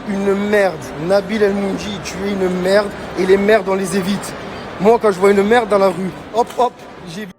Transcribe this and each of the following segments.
une merde. Nabil El Moundji, tu es une merde et les merdes on les évite. Moi quand je vois une merde dans la rue, hop hop, j'évite.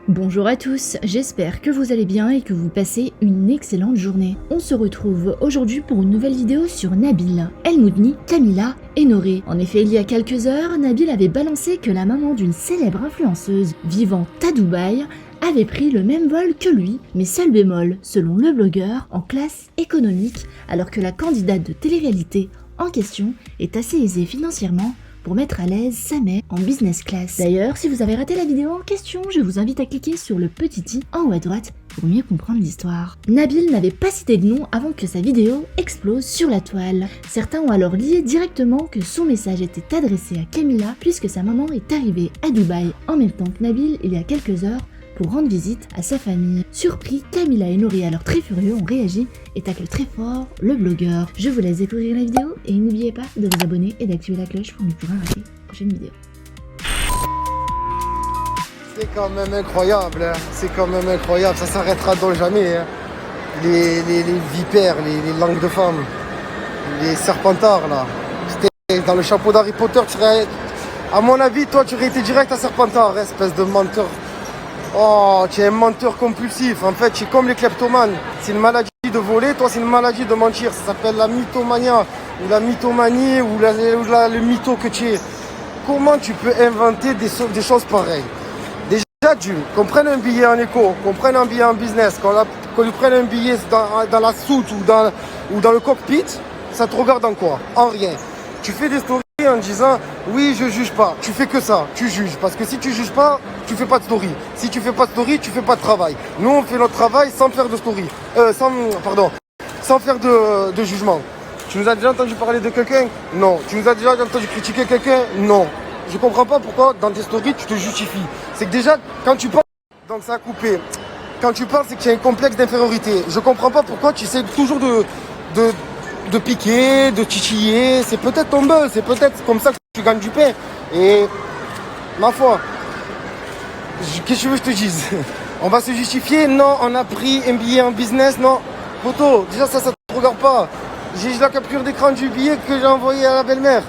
Bonjour à tous, j'espère que vous allez bien et que vous passez une excellente journée. On se retrouve aujourd'hui pour une nouvelle vidéo sur Nabil, El Moundji, Camila et Noré. En effet, il y a quelques heures, Nabil avait balancé que la maman d'une célèbre influenceuse vivant à Dubaï avait pris le même vol que lui, mais seul bémol, selon le blogueur, en classe économique, alors que la candidate de télé-réalité en question est assez aisée financièrement pour mettre à l'aise sa mère en business class. D'ailleurs, si vous avez raté la vidéo en question, je vous invite à cliquer sur le petit i en haut à droite pour mieux comprendre l'histoire. Nabil n'avait pas cité de nom avant que sa vidéo explose sur la toile. Certains ont alors lié directement que son message était adressé à Camila puisque sa maman est arrivée à Dubaï en même temps que Nabil il y a quelques heures pour rendre visite à sa famille. Surpris, Camila et Noré, alors très furieux, ont réagi et taclent très fort le blogueur. Je vous laisse découvrir la vidéo et n'oubliez pas de vous abonner et d'activer la cloche pour ne plus rien rater la prochaine vidéo. C'est quand même incroyable, hein. C'est quand même incroyable, ça s'arrêtera donc jamais. Hein. Les vipères, les langues de femmes, les serpentards là. C'était dans le chapeau d'Harry Potter, tu serais... À mon avis, toi tu aurais été direct à Serpentard, espèce de menteur. Oh, tu es un menteur compulsif. En fait, tu es comme les kleptomanes. C'est une maladie de voler, toi c'est une maladie de mentir. Ça s'appelle la mythomania, ou la mythomanie, ou le mytho que tu es. Comment tu peux inventer des choses pareilles? Déjà, qu'on prenne un billet en éco, qu'on prenne un billet en business, qu'on lui prenne un billet dans la soute ou dans le cockpit, ça te regarde en quoi? En rien. Tu fais des stories en disant oui je juge pas, tu fais que ça, tu juges, parce que si tu juges pas, tu fais pas de story, si tu fais pas de story, tu fais pas de travail. Nous on fait notre travail sans faire de story, sans faire de jugement. Tu nous as déjà entendu parler de quelqu'un? Non. Tu nous as déjà entendu critiquer quelqu'un? Non. Je comprends pas pourquoi dans tes stories tu te justifies. C'est que déjà quand tu parles, donc ça a coupé, quand tu parles c'est que tu as un complexe d'infériorité. Je comprends pas pourquoi tu essaies toujours de piquer, de titiller, c'est peut-être ton buzz, c'est peut-être comme ça que tu gagnes du pain. Et ma foi, qu'est-ce que tu veux que je te dise? On va se justifier? Non, on a pris un billet en business, non. Photo, déjà ça te regarde pas. J'ai la capture d'écran du billet que j'ai envoyé à la belle-mère.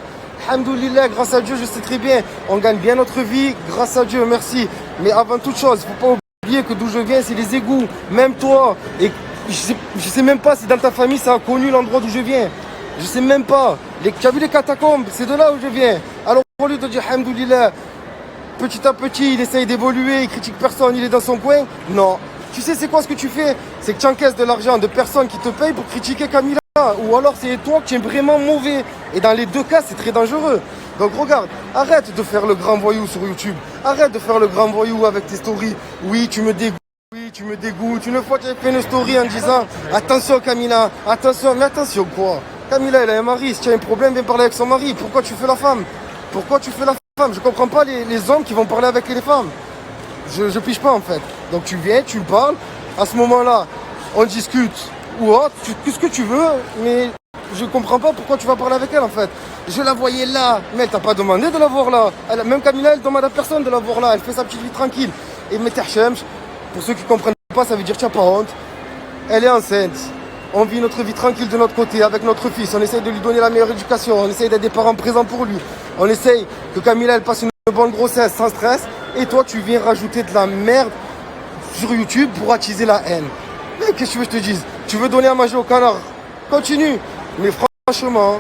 Alhamdoulilah, grâce à Dieu, je sais très bien, on gagne bien notre vie, grâce à Dieu, merci. Mais avant toute chose, faut pas oublier que d'où je viens, c'est les égouts, même toi. Et je sais même pas si dans ta famille ça a connu l'endroit d'où je viens. Je sais même pas. Tu as vu les catacombes, c'est de là où je viens. Alors au lieu de dire alhamdoulilah, petit à petit il essaye d'évoluer, il critique personne, il est dans son coin. Non. Tu sais c'est quoi ce que tu fais? C'est que tu encaisses de l'argent de personnes qui te payent pour critiquer Camila. Ou alors c'est toi qui es vraiment mauvais. Et dans les deux cas c'est très dangereux. Donc regarde, arrête de faire le grand voyou sur YouTube. Arrête de faire le grand voyou avec tes stories. Oui tu me dégoûtes. Oui, tu me dégoûtes. Une fois, tu as fait une story en disant attention Camila, attention, mais attention quoi? Camila, elle a un mari. Si tu as un problème, viens parler avec son mari. Pourquoi tu fais la femme? Pourquoi tu fais la femme? Je comprends pas les hommes qui vont parler avec les femmes. Je pige pas en fait. Donc tu viens, tu parles. À ce moment-là, on discute. Ou autre, qu'est-ce que tu veux, mais je comprends pas pourquoi tu vas parler avec elle en fait. Je la voyais là, mais elle t'a pas demandé de la voir là. Même Camila, elle demande à personne de la voir là. Elle fait sa petite vie tranquille. Et Metterchem, pour ceux qui comprennent pas, ça veut dire tiens pas honte. Elle est enceinte. On vit notre vie tranquille de notre côté avec notre fils. On essaye de lui donner la meilleure éducation. On essaye d'être des parents présents pour lui. On essaye que Camila elle passe une bonne grossesse sans stress. Et toi tu viens rajouter de la merde sur YouTube pour attiser la haine. Mais qu'est-ce que tu veux que je te dise? Tu veux donner à manger au canard? Continue. Mais franchement,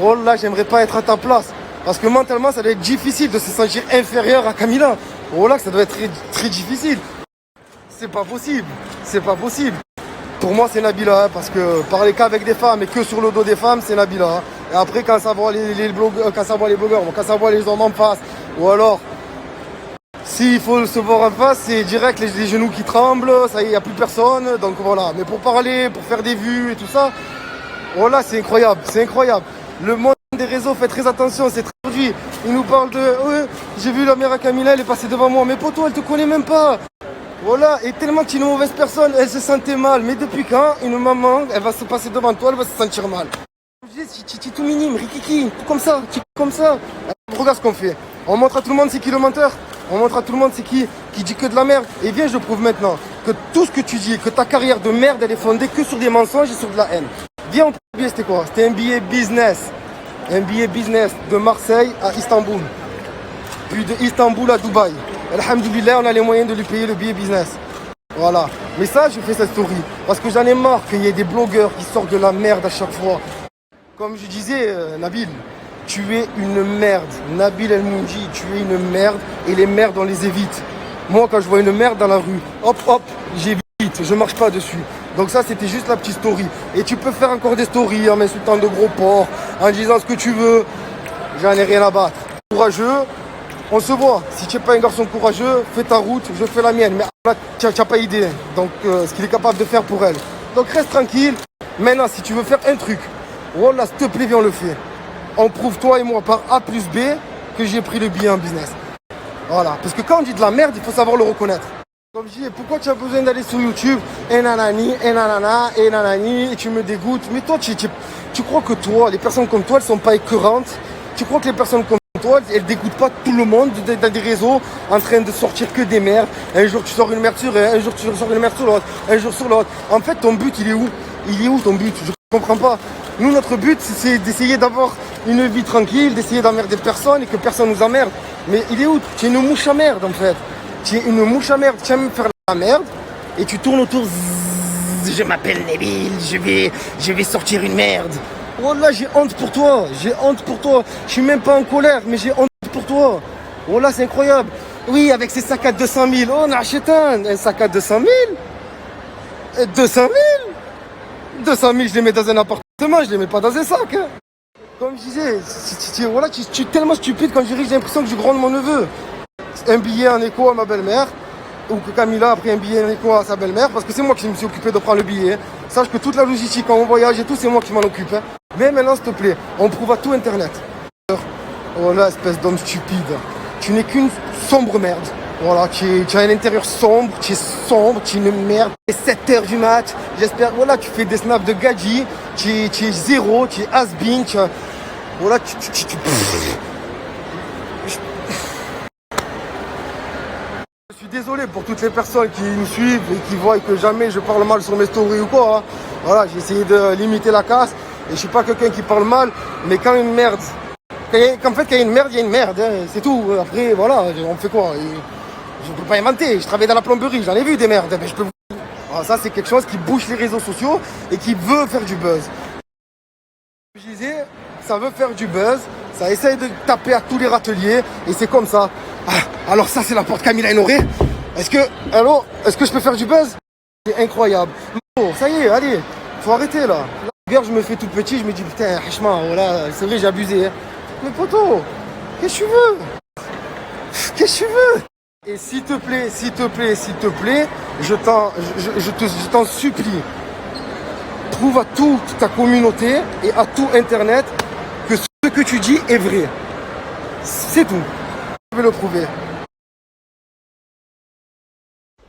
oh là, j'aimerais pas être à ta place. Parce que mentalement, ça doit être difficile de se sentir inférieur à Camila. Oh là, ça doit être très, très difficile. C'est pas possible. C'est pas possible. Pour moi, c'est Nabila. Hein, parce que parler qu'avec des femmes et que sur le dos des femmes, c'est Nabila. Hein. Et après, quand ça voit les blogueurs, quand ça voit les hommes en face, ou alors, s'il faut se voir en face, c'est direct les genoux qui tremblent, ça y est, il n'y a plus personne, donc voilà. Mais pour parler, pour faire des vues et tout ça, voilà, c'est incroyable, c'est incroyable. Le monde des réseaux, fait très attention, c'est très aujourd'hui. Il nous parle de, ouais, j'ai vu la mère à Camila, elle est passée devant moi, mais poto, elle te connaît même pas. Voilà, et tellement que tu es une mauvaise personne, elle se sentait mal. Mais depuis quand une maman, elle va se passer devant toi, elle va se sentir mal. Je dis, tu es tout minime, rikiki, tout comme ça, comme ça. Regarde ce qu'on fait. On montre à tout le monde c'est qui le menteur. On montre à tout le monde c'est qui qui dit que de la merde. Et viens, je prouve maintenant que tout ce que tu dis, que ta carrière de merde, elle est fondée que sur des mensonges et sur de la haine. Viens, mon billet, c'était quoi? C'était un billet business. Un billet business de Marseille à Istanbul. Puis de Istanbul à Dubaï. Alhamdoulilah, on a les moyens de lui payer le billet business. Voilà. Mais ça, je fais cette story. Parce que j'en ai marre qu'il y ait des blogueurs qui sortent de la merde à chaque fois. Comme je disais, Nabil, tu es une merde. Nabil El Mounji, tu es une merde. Et les merdes, on les évite. Moi, quand je vois une merde dans la rue, hop, hop, j'évite. Je marche pas dessus. Donc ça, c'était juste la petite story. Et tu peux faire encore des stories en m'insultant de gros porcs, en disant ce que tu veux. J'en ai rien à battre. Courageux, on se voit. Si tu n'es pas un garçon courageux, fais ta route, je fais la mienne. Mais là, tu n'as pas idée. Donc, ce qu'il est capable de faire pour elle. Donc reste tranquille. Maintenant, si tu veux faire un truc, voilà, s'il te plaît, viens, on le fait. On prouve, toi et moi, par A plus B, que j'ai pris le billet en business. Voilà. Parce que quand on dit de la merde, il faut savoir le reconnaître. Comme je dis, pourquoi tu as besoin d'aller sur YouTube, et nanani, et nanana, et nanani, et tu me dégoûtes. Mais toi, tu crois que toi, les personnes comme toi, elles sont pas écœurantes. Tu crois que les personnes comme toi, elles dégoûtent pas tout le monde dans des réseaux en train de sortir que des merdes. Un jour, tu sors une merde sur un jour, tu sors une merde sur l'autre, un jour sur l'autre. En fait, ton but, il est où? Il est où ton but? Je comprends pas. Nous, notre but, c'est d'essayer d'avoir une vie tranquille, d'essayer d'emmerder personne et que personne nous emmerde. Mais il est où? Tu es une mouche à merde, en fait. Tu es une mouche à merde, tu aimes faire la merde et tu tournes autour. Je m'appelle Nabil, je vais sortir une merde. Oh là, j'ai honte pour toi, j'ai honte pour toi. Je suis même pas en colère, mais j'ai honte pour toi. Oh là, c'est incroyable. Oui, avec ces sacs à 200 000. Oh, on achète un sac à 200 000. 200 000 200 000, je les mets dans un appartement, je les mets pas dans un sac. Hein. Comme je disais, voilà, tu es tellement stupide quand j'ai l'impression que je gronde mon neveu. Un billet en écho à ma belle-mère, ou que Camilla a pris un billet en écho à sa belle-mère, parce que c'est moi qui me suis occupé de prendre le billet. Sache que toute la logistique, quand on voyage et tout, c'est moi qui m'en occupe. Hein. Mais maintenant, s'il te plaît, on prouve à tout Internet. Oh là, espèce d'homme stupide. Tu n'es qu'une sombre merde. Voilà, tu as un intérieur sombre, tu es une merde. Il est 7h du mat, j'espère, voilà, tu fais des snaps de gadji, tu es zéro, tu es has-been, voilà, Je suis désolé pour toutes les personnes qui nous suivent et qui voient que jamais je parle mal sur mes stories ou quoi. Hein. Voilà, j'ai essayé de limiter la casse et je suis pas quelqu'un qui parle mal, mais quand une merde, quand il y a une merde, il y a une merde, hein, c'est tout. Après, voilà, on fait quoi? Je ne peux pas inventer, je travaille dans la plomberie, j'en ai vu des merdes, mais je peux. Alors ça, c'est quelque chose qui bouche les réseaux sociaux et qui veut faire du buzz. Je disais, ça veut faire du buzz, ça essaye de taper à tous les râteliers et c'est comme ça. Ah, alors ça, c'est la porte Camilla et Noré. Est-ce que je peux faire du buzz? C'est incroyable. Oh, ça y est, allez, faut arrêter là. Regarde, je me fais tout petit, je me dis putain, franchement, voilà, c'est vrai, j'ai abusé. Hein. Mais poto, qu'est-ce que tu veux? Qu'est-ce que tu veux? Et s'il te plaît, je t'en supplie, prouve à toute ta communauté et à tout Internet que ce que tu dis est vrai. C'est tout. Je vais le prouver.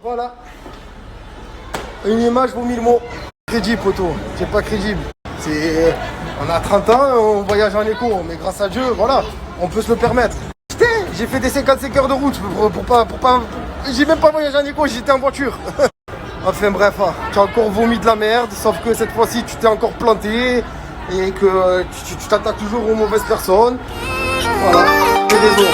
Voilà. Une image vaut 1000 mots. Crédible, poteau. C'est pas crédible. On a 30 ans, on voyage en écho, mais grâce à Dieu, voilà, on peut se le permettre. Putain, j'ai fait des 55 heures de route pour pas. J'ai même pas voyagé en écho, j'étais en voiture. Enfin bref, tu as encore vomi de la merde, sauf que cette fois-ci tu t'es encore planté et que tu t'attaques toujours aux mauvaises personnes. Voilà, c'est désolé.